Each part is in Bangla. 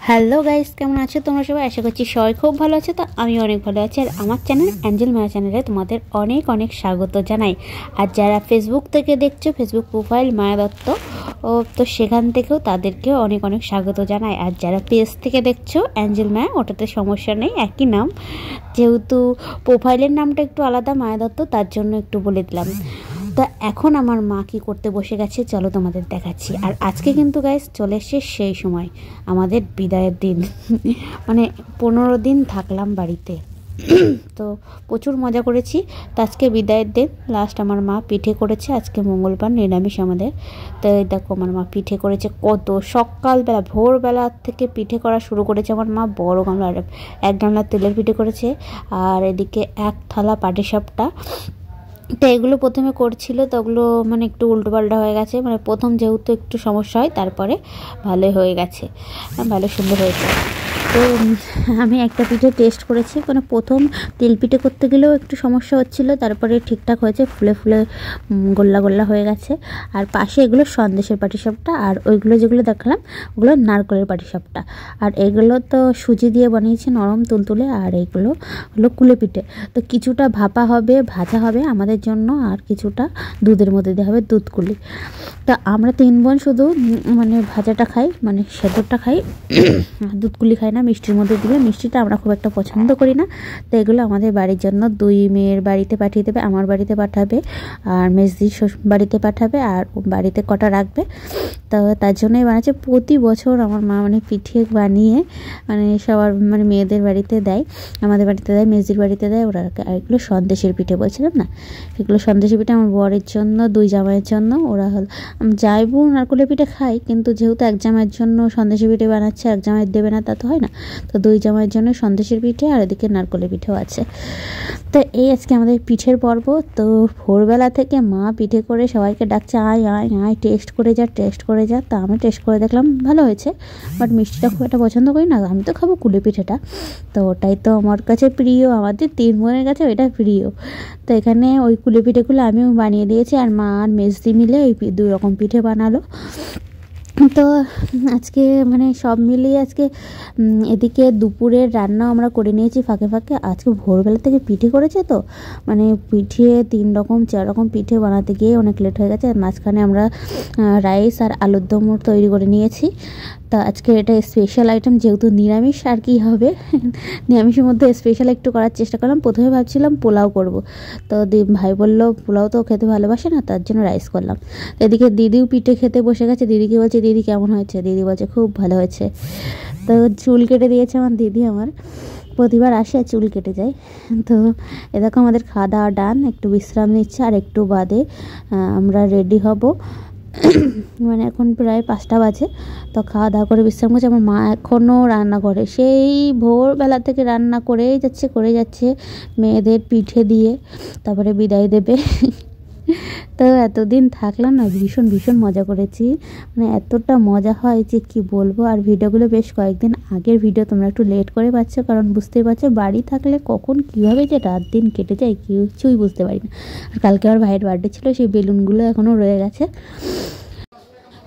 হ্যালো গাইস, কেমন আছো তোমরা সবাই? আশা করছি সবাই খুব ভালো আছে। তো আমি অনেক ভালো আছি। আর আমার চ্যানেল অ্যাঞ্জেল মায়া চ্যানেলে তোমাদের অনেক অনেক স্বাগত জানাই। আর যারা ফেসবুক থেকে দেখছো, ফেসবুক প্রোফাইল মায়া দত্ত, তো সেখান থেকেও তাদেরকেও অনেক অনেক স্বাগত জানাই। আর যারা পেজ থেকে দেখছো অ্যাঞ্জেল মায়া, ওটাতে সমস্যা নেই, একই নাম। যেহেতু প্রোফাইলের নামটা একটু আলাদা মায়া দত্ত, তার জন্য একটু বলে দিলাম। তো এখন আমার মা কি করতে বসে গেছে, চলো তোমাদের দেখাচ্ছি। আর আজকে কিন্তু গাইস চলে এসছে সেই সময়, আমাদের বিদায়ের দিন। মানে 15 দিন থাকলাম বাড়িতে, তো প্রচুর মজা করেছি। তো আজকে বিদায়ের দিন, লাস্ট আমার মা পিঠে করেছে। আজকে মঙ্গলবার, নিরামিষ আমাদের। তো এই দেখো আমার মা পিঠে করেছে, কত সকালবেলা ভোরবেলা থেকে পিঠে করা শুরু করেছে আমার মা। বড় গামলা, 1 গামলা তেলের পিঠে করেছে। আর এদিকে 1 থালা পাটিসাপটা। তো এগুলো প্রথমে করছিল, তো ওগুলো মানে একটু উল্টোপাল্টা হয়ে গেছে। মানে প্রথম যেহেতু একটু সমস্যা হয়, তারপরে ভালো হয়ে গেছে, ভালো সুন্দর হয়েছে। তো আমি একটা পিঠে টেস্ট করেছি, মানে প্রথম তেল পিঠে করতে গেলেও একটু সমস্যা হচ্ছিল, তারপরে ঠিকঠাক হয়েছে, ফুলে ফুলে গোল্লা গোল্লা হয়ে গেছে। আর পাশে এগুলো সন্দেশের পাটিসাপটা, আর ওইগুলো যেগুলো দেখালাম ওগুলো নারকেলের পাটিসাপটা। আর এগুলো তো সুজি দিয়ে বানিয়েছে, নরম তুলতুলে। আর এইগুলো হলো কুলে পিঠে। তো কিছুটা ভাপা হবে, ভাজা হবে আমাদের জন্য, আর কিছুটা দুধের মধ্যে দেওয়া হবে, দুধ কুলি। তা আমরা 3 বোন শুধু মানে ভাজাটা খাই, মানে সেদ্ধটা খাই, দুধ কুলি খাই না। মিষ্টির মধ্যে দিলে, মিষ্টিটা আমরা খুব একটা পছন্দ করি না। তো এগুলো আমাদের বাড়ির জন্য 2 মেয়ের বাড়িতে পাঠিয়ে দেবে, আমার বাড়িতে পাঠাবে, আর মেজদির বাড়িতে পাঠাবে, আর বাড়িতে কটা রাখবে। তো তার জন্যই বানাচ্ছে। প্রতি বছর আমার মা মানে পিঠে বানিয়ে মানে সবার মানে মেয়েদের বাড়িতে দেয়, আমাদের বাড়িতে দেয়, মেজদির বাড়িতে দেয়, ওরা। আর এগুলো সন্দেশের পিঠে বলছিলাম না, এগুলো সন্দেশের পিঠে আমার বরের জন্য, 2 জামাইয়ের জন্য। ওরা হল যাইবো নারকেলের পিঠে খাই, কিন্তু যেহেতু 1 জামাইয়ের জন্য সন্দেশের পিঠে বানাচ্ছে, 1 জামাইয়ের দেবে না তা তো হয় না। তো 2 জামাইয়ের জন্য সন্দেশের পিঠে, আর এদিকে নারকেলের পিঠেও আছে। তো এই আজকে আমাদের পিঠের পর্ব। তো ভোরবেলা থেকে মা পিঠে করে সবাইকে ডাকছে, আয় আয় আয়, টেস্ট করে যা, টেস্ট করে যা। তা আমি টেস্ট করে দেখলাম, ভালো হয়েছে। বাট মিষ্টিটা খুব একটা পছন্দ করি না, আমি তো খাবো কুলে পিঠেটা। তো ওটাই তো আমার কাছে প্রিয়, আমাদের 3 বোনের কাছে ওইটা প্রিয়। তো এখানে ওই কুলে পিঠেগুলো আমিও বানিয়ে দিয়েছি, আর মা আর মেজদি মিলে ওই 2 রকম পিঠে বানালো। তো আজকে মানে সব মিলিয়ে আজকে এদিকে দুপুরের রান্না আমরা করে নিয়েছি ফাঁকে ফাঁকে। আজকে ভোরবেলা থেকে পিঠে করেছে, তো মানে পিঠে 3 রকম 4 রকম পিঠে বানাতে গিয়ে অনেক লেট হয়ে গেছে। মাঝখানে আমরা রাইস আর আলুর দম তৈরি করে নিয়েছি। তা আজকে এটা স্পেশাল আইটেম, যেহেতু নিরামিষ আর কি হবে, নিরামিষের মধ্যে স্পেশাল একটু করার চেষ্টা করলাম। প্রথমে ভাবছিলাম পোলাও করব, তো ভাই বললো পোলাও তো খেতে ভালোবাসে না, তার জন্য রাইস করলাম। এদিকে দিদিও পিঠে খেতে বসে গেছে। দিদিকে বলছে, দিদি কেমন হয়েছে? দিদি বলছে খুব ভালো হয়েছে। তো চুল কেটে দিয়েছে আমার দিদি, আমার প্রতিবার আসে আর চুল কেটে যায়। তো এরকম আমাদের খাওয়া দাওয়া ডান, একটু বিশ্রাম নিচ্ছে, আর একটু বাদে আমরা রেডি হব। মানে এখন প্রায় 5টা বাজে। তো খাওয়া দাওয়া করে বিশ্রাম করছে। আমার মা এখনও রান্না করে, সেই ভোরবেলা থেকে রান্না করেই যাচ্ছে মেয়েদের পিঠে দিয়ে, তারপরে বিদায় দেবে। তো এতদিন থাকলাম না, ভীষণ ভীষণ মজা করেছি। মানে এতটা মজা হয় যে কি বলবো। আর ভিডিওগুলো বেশ কয়েকদিন আগের ভিডিও, তোমরা একটু লেট করে পাচ্ছ, কারণ বুঝতেই পারছো বাড়ি থাকলে কখন কীভাবে যে রাত দিন কেটে যায় কিছুই বুঝতে পারি না। আর কালকে আমার ভাইয়ের বার্থডে ছিল, সেই বেলুনগুলো এখনও রয়ে গেছে।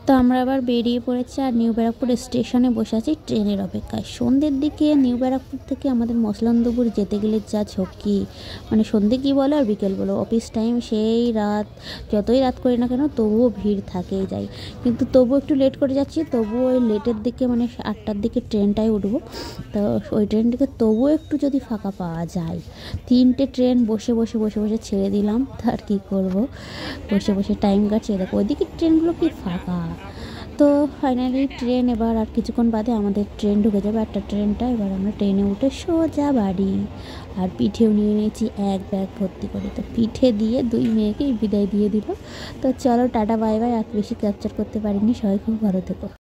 তো আমরা আবার বেরিয়ে পড়েছি, আর নিউ ব্যারাকপুর স্টেশনে বসে আছি ট্রেনের অপেক্ষায়। সন্ধ্যের দিকে নিউ ব্যারাকপুর থেকে আমাদের মসলান্দপুর যেতে গেলে যা ঝক্কি, মানে সন্ধ্যে কী বলো আর বিকেল বলো, অফিস টাইম সেই রাত, যতই রাত করি না কেন তবুও ভিড় থাকেই যায়। কিন্তু তবুও একটু লেট করে যাচ্ছি, তবুও ওই লেটের দিকে মানে 8টার দিকে ট্রেনটায় উঠবো। তো ওই ট্রেনটিকে তবুও একটু যদি ফাঁকা পাওয়া যায়। 3টে ট্রেন বসে বসে বসে বসে ছেড়ে দিলাম, তার কী করবো, বসে বসে টাইম কাটছে। দেখো ওইদিকে ট্রেনগুলো কি ফাঁকা। তো ফাইনালি ট্রেন, এবার আর কিছুক্ষণ বাদে আমাদের ট্রেন ঢুকে যাবে, 8টা ট্রেনটা। এবার আমরা ট্রেনে উঠে সোজা বাড়ি। আর পিঠেও নিয়ে নিয়েছি 1 ব্যাগ ভর্তি করে। তো পিঠে দিয়ে 2 মেয়েকেই বিদায় দিয়ে দিল। তো চলো টাটা বাই বাই। আর বেশি ক্যাপচার করতে পারিনি, সবাই খুব ভালো থেকো।